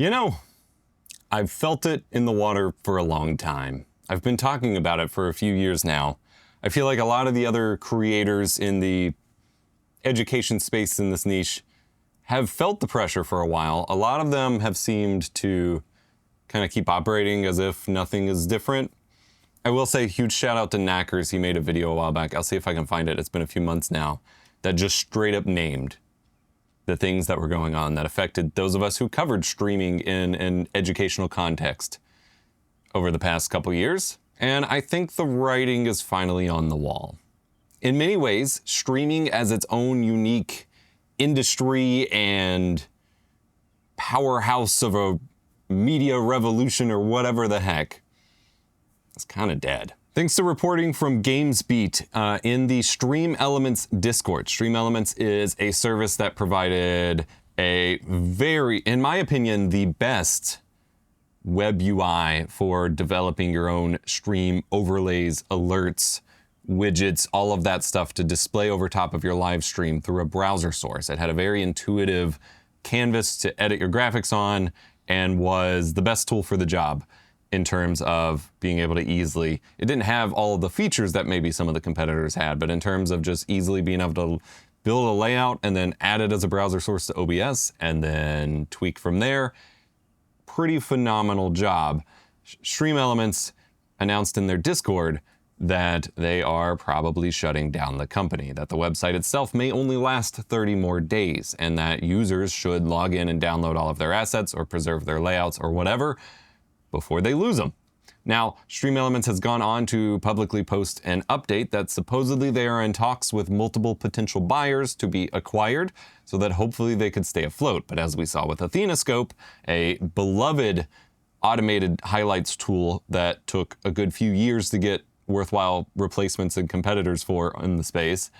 You know, I've felt it in the water for a long time. I've been talking about it for a few years now. I feel like a lot of the other creators in the education space in this niche have felt the pressure for a while. A lot of them have seemed to kind of keep operating as if nothing is different. I will say huge shout out to Knackers. He made a video a while back. I'll see if I can find it. It's been a few months now. That just straight up named the things that were going on that affected those of us who covered streaming in an educational context over the past couple years. And I think the writing is finally on the wall. In many ways, streaming as its own unique industry and powerhouse of a media revolution or whatever the heck, it's kind of dead. Thanks to reporting from GamesBeat in the StreamElements Discord. StreamElements is a service that provided a very, in my opinion, the best web UI for developing your own stream overlays, alerts, widgets, all of that stuff to display over top of your live stream through a browser source. It had a very intuitive canvas to edit your graphics on and was the best tool for the job in terms of being able to easily, it didn't have all of the features that maybe some of the competitors had, but in terms of just easily being able to build a layout and then add it as a browser source to OBS and then tweak from there, pretty phenomenal job. StreamElements announced in their Discord that they are probably shutting down the company, that the website itself may only last 30 more days, and that users should log in and download all of their assets or preserve their layouts or whatever before they lose them. Now, StreamElements has gone on to publicly post an update that supposedly they are in talks with multiple potential buyers to be acquired so that hopefully they could stay afloat. But as we saw with AthenaScope, a beloved automated highlights tool that took a good few years to get worthwhile replacements and competitors for in the space,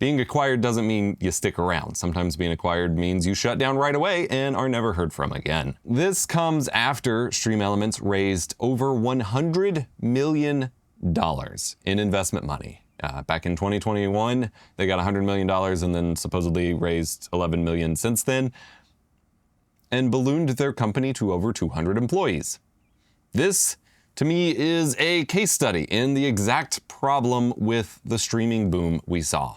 being acquired doesn't mean you stick around. Sometimes being acquired means you shut down right away and are never heard from again. This comes after StreamElements raised over $100 million in investment money. Back in 2021, they got $100 million and then supposedly raised $11 million since then, and ballooned their company to over 200 employees. This, to me, is a case study in the exact problem with the streaming boom we saw.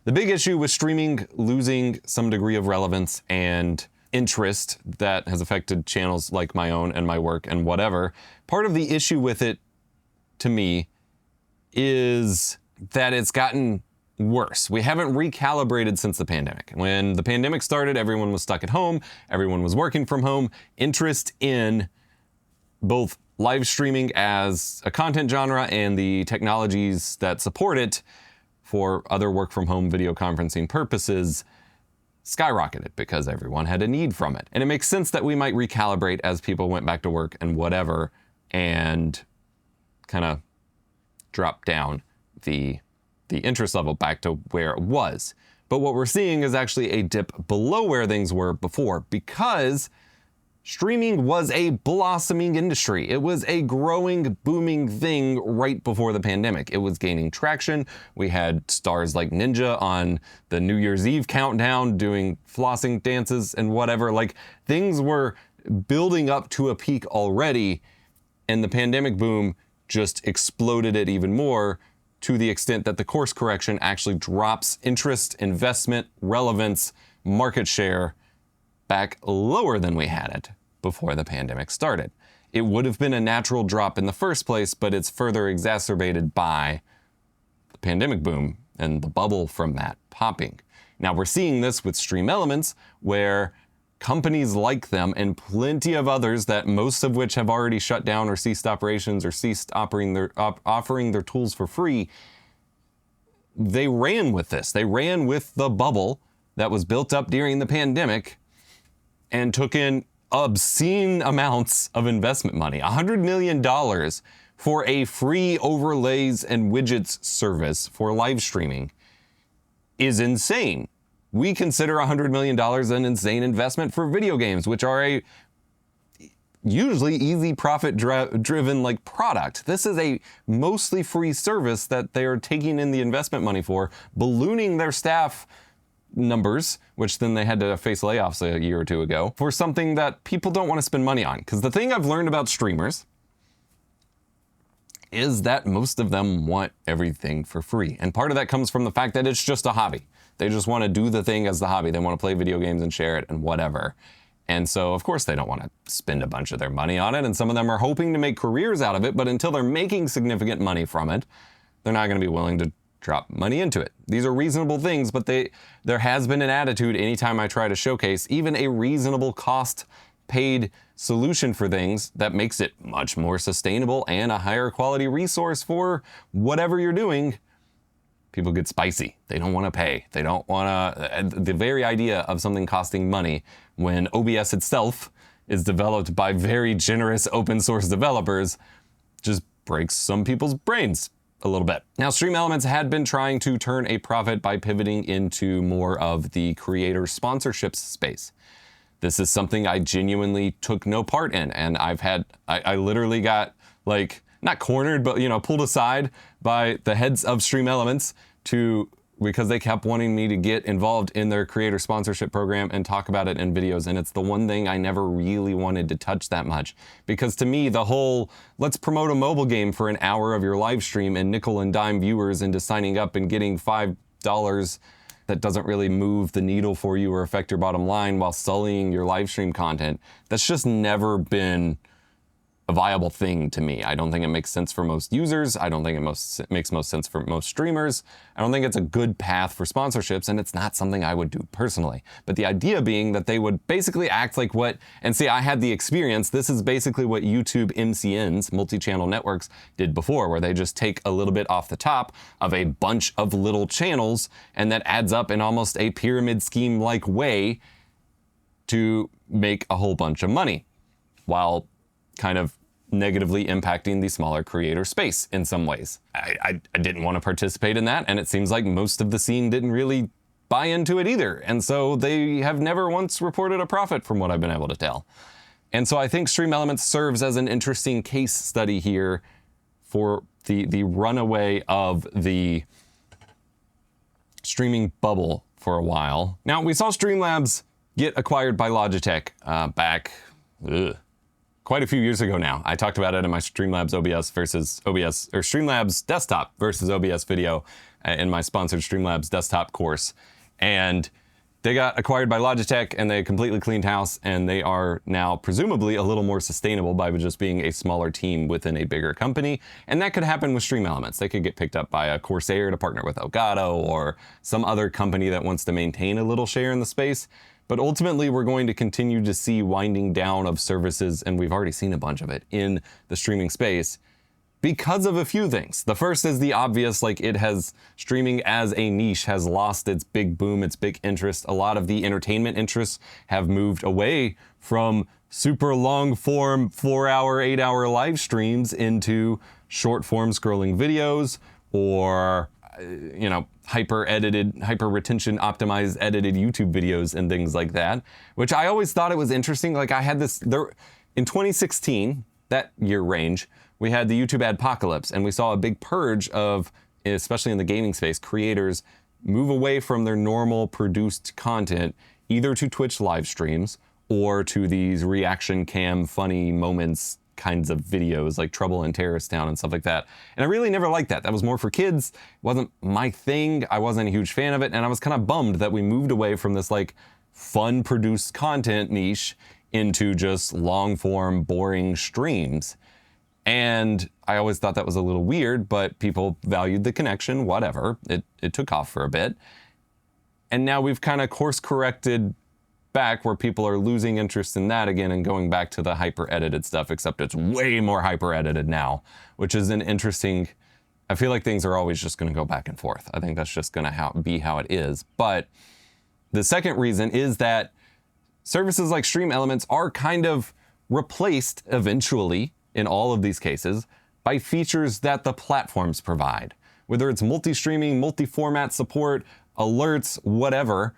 The big issue with streaming losing some degree of relevance and interest that has affected channels like my own and my work and whatever, part of the issue with it, to me, is that it's gotten worse. We haven't recalibrated since the pandemic. When the pandemic started, everyone was stuck at home, everyone was working from home. Interest in both live streaming as a content genre and the technologies that support it for other work from home video conferencing purposes skyrocketed because everyone had a need from it. And it makes sense that we might recalibrate as people went back to work and whatever, and kind of drop down the interest level back to where it was. But what we're seeing is actually a dip below where things were before, because streaming was a blossoming industry. It was a growing, booming thing right before the pandemic. It was gaining traction. We had stars like Ninja on the New Year's Eve countdown doing flossing dances and whatever. Like, things were building up to a peak already, and the pandemic boom just exploded it even more, to the extent that the course correction actually drops interest, investment, relevance, market share back lower than we had it before the pandemic started. It would have been a natural drop in the first place, but it's further exacerbated by the pandemic boom and the bubble from that popping. Now we're seeing this with StreamElements, where companies like them and plenty of others, that most of which have already shut down or ceased operations or ceased offering their tools for free, they ran with this. They ran with the bubble that was built up during the pandemic and took in obscene amounts of investment money. $100 million for a free overlays and widgets service for live streaming is insane. We consider $100 million an insane investment for video games, which are a usually easy profit driven like product. This is a mostly free service that they're taking in the investment money for, ballooning their staff numbers, which then they had to face layoffs a year or two ago, for something that people don't want to spend money on. Because the thing I've learned about streamers is that most of them want everything for free. And part of that comes from the fact that it's just a hobby. They just want to do the thing as the hobby. They want to play video games and share it and whatever. And so, of course, they don't want to spend a bunch of their money on it. And some of them are hoping to make careers out of it. But until they're making significant money from it, they're not going to be willing to drop money into it. These are reasonable things, but there has been an attitude anytime I try to showcase even a reasonable cost paid solution for things that makes it much more sustainable and a higher quality resource for whatever you're doing. People get spicy. They don't want to pay. They don't want to. The very idea of something costing money when OBS itself is developed by very generous open source developers just breaks some people's brains a little bit. Now, StreamElements had been trying to turn a profit by pivoting into more of the creator sponsorships space. This is something I genuinely took no part in, and I literally got, like, not cornered, but, pulled aside by the heads of StreamElements because they kept wanting me to get involved in their creator sponsorship program and talk about it in videos. And it's the one thing I never really wanted to touch that much. Because to me, the whole, let's promote a mobile game for an hour of your live stream and nickel and dime viewers into signing up and getting $5 that doesn't really move the needle for you or affect your bottom line while sullying your live stream content, that's just never been a viable thing to me. I don't think it makes sense for most users. I don't think it makes most sense for most streamers. I don't think it's a good path for sponsorships, and it's not something I would do personally. But the idea being that they would basically act like and see, I had the experience, this is basically what YouTube MCNs, multi-channel networks, did before, where they just take a little bit off the top of a bunch of little channels, and that adds up in almost a pyramid scheme-like way to make a whole bunch of money, while kind of negatively impacting the smaller creator space in some ways. I didn't want to participate in that, and it seems like most of the scene didn't really buy into it either. And so they have never once reported a profit from what I've been able to tell. And so I think StreamElements serves as an interesting case study here for the runaway of the streaming bubble for a while. Now, we saw Streamlabs get acquired by Logitech back quite a few years ago now. I talked about it in my Streamlabs OBS versus OBS, or Streamlabs desktop versus OBS video in my sponsored Streamlabs desktop course. And they got acquired by Logitech, and they completely cleaned house, and they are now presumably a little more sustainable by just being a smaller team within a bigger company. And that could happen with StreamElements. They could get picked up by a Corsair to partner with Elgato or some other company that wants to maintain a little share in the space. But ultimately, we're going to continue to see winding down of services, and we've already seen a bunch of it in the streaming space because of a few things. The first is the obvious, streaming as a niche has lost its big boom, its big interest. A lot of the entertainment interests have moved away from super long form, 4-hour, 8-hour live streams into short form scrolling videos or hyper retention optimized edited YouTube videos and things like that, which I always thought it was interesting. Like I had this there in 2016, that year range, we had the YouTube adpocalypse, and we saw a big purge of, especially in the gaming space, creators move away from their normal produced content, either to Twitch live streams or to these reaction cam funny moments kinds of videos like Trouble in Terrorist Town and stuff like that. And I really never liked that. That was more for kids. It wasn't my thing. I wasn't a huge fan of it. And I was kind of bummed that we moved away from this fun produced content niche into just long form, boring streams. And I always thought that was a little weird, but people valued the connection, whatever. It took off for a bit. And now we've kind of course corrected back where people are losing interest in that again and going back to the hyper-edited stuff, except it's way more hyper-edited now, which is an interesting... I feel like things are always just going to go back and forth. I think that's just going to be how it is. But the second reason is that services like StreamElements are kind of replaced eventually, in all of these cases, by features that the platforms provide. Whether it's multi-streaming, multi-format support, alerts, whatever,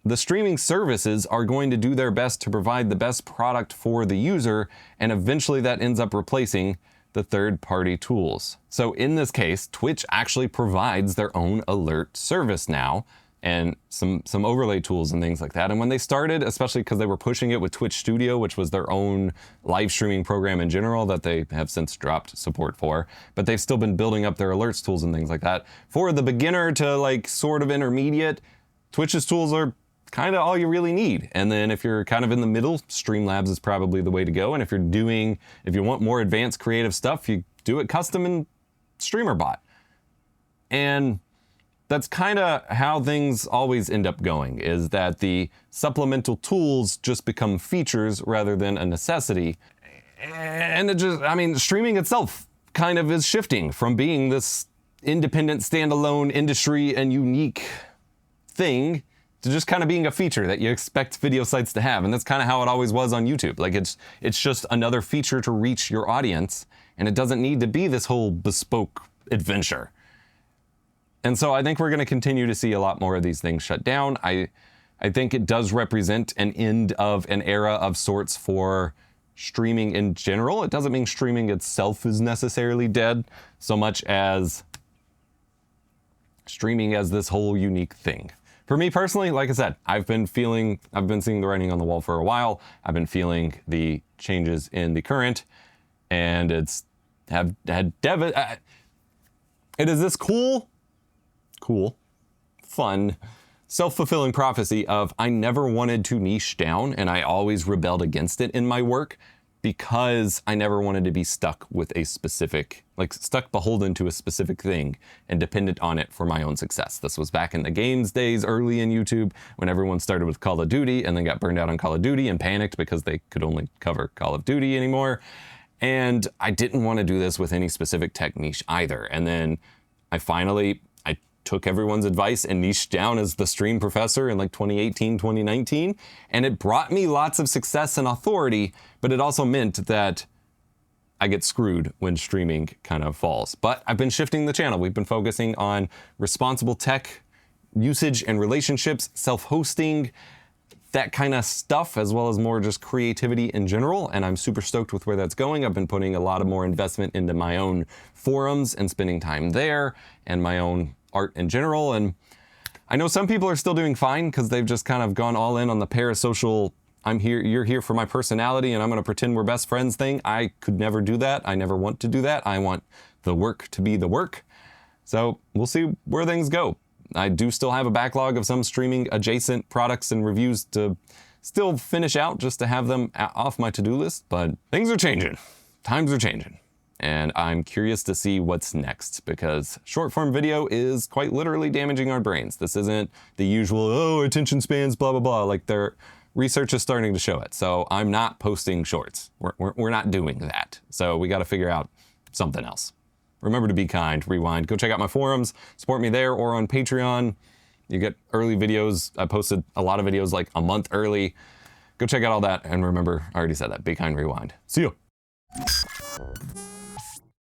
the streaming services are going to do their best to provide the best product for the user, and eventually that ends up replacing the third-party tools. So in this case, Twitch actually provides their own alert service now and some overlay tools and things like that. And when they started, especially because they were pushing it with Twitch Studio, which was their own live streaming program in general that they have since dropped support for, but they've still been building up their alerts tools and things like that. For the beginner to like sort of intermediate, Twitch's tools are kind of all you really need. And then if you're kind of in the middle, Streamlabs is probably the way to go. And if you want more advanced creative stuff, you do it custom in StreamerBot. And that's kind of how things always end up going, is that the supplemental tools just become features rather than a necessity. And it just, I mean, streaming itself kind of is shifting from being this independent, standalone industry and unique thing to just kind of being a feature that you expect video sites to have. And that's kind of how it always was on YouTube. Like it's just another feature to reach your audience, and it doesn't need to be this whole bespoke adventure. And so I think we're going to continue to see a lot more of these things shut down. I think it does represent an end of an era of sorts for streaming in general. It doesn't mean streaming itself is necessarily dead, so much as streaming as this whole unique thing. For me personally, like I said, I've been seeing the writing on the wall for a while. I've been feeling the changes in the current, and it is this cool, fun, self-fulfilling prophecy of I never wanted to niche down, and I always rebelled against it in my work because I never wanted to be stuck with a specific, stuck beholden to a specific thing and dependent on it for my own success. This was back in the games days, early in YouTube, when everyone started with Call of Duty and then got burned out on Call of Duty and panicked because they could only cover Call of Duty anymore. And I didn't want to do this with any specific tech niche either. And then I took everyone's advice and niched down as the stream professor in like 2018, 2019. And it brought me lots of success and authority, but it also meant that I get screwed when streaming kind of falls. But I've been shifting the channel. We've been focusing on responsible tech usage and relationships, self-hosting, that kind of stuff, as well as more just creativity in general. And I'm super stoked with where that's going. I've been putting a lot of more investment into my own forums and spending time there and my own art in general. And I know some people are still doing fine because they've just kind of gone all in on the parasocial, I'm here, you're here for my personality, and I'm going to pretend we're best friends thing. I could never do that. I never want to do that. I want the work to be the work. So we'll see where things go. I do still have a backlog of some streaming adjacent products and reviews to still finish out just to have them off my to-do list, but things are changing. Times are changing. And I'm curious to see what's next, because short form video is quite literally damaging our brains. This isn't the usual, oh, attention spans, blah, blah, blah. Like their research is starting to show it. So I'm not posting shorts. We're not doing that. So we got to figure out something else. Remember to be kind, rewind. Go check out my forums, support me there or on Patreon. You get early videos. I posted a lot of videos like a month early. Go check out all that. And remember, I already said that, be kind, rewind. See you.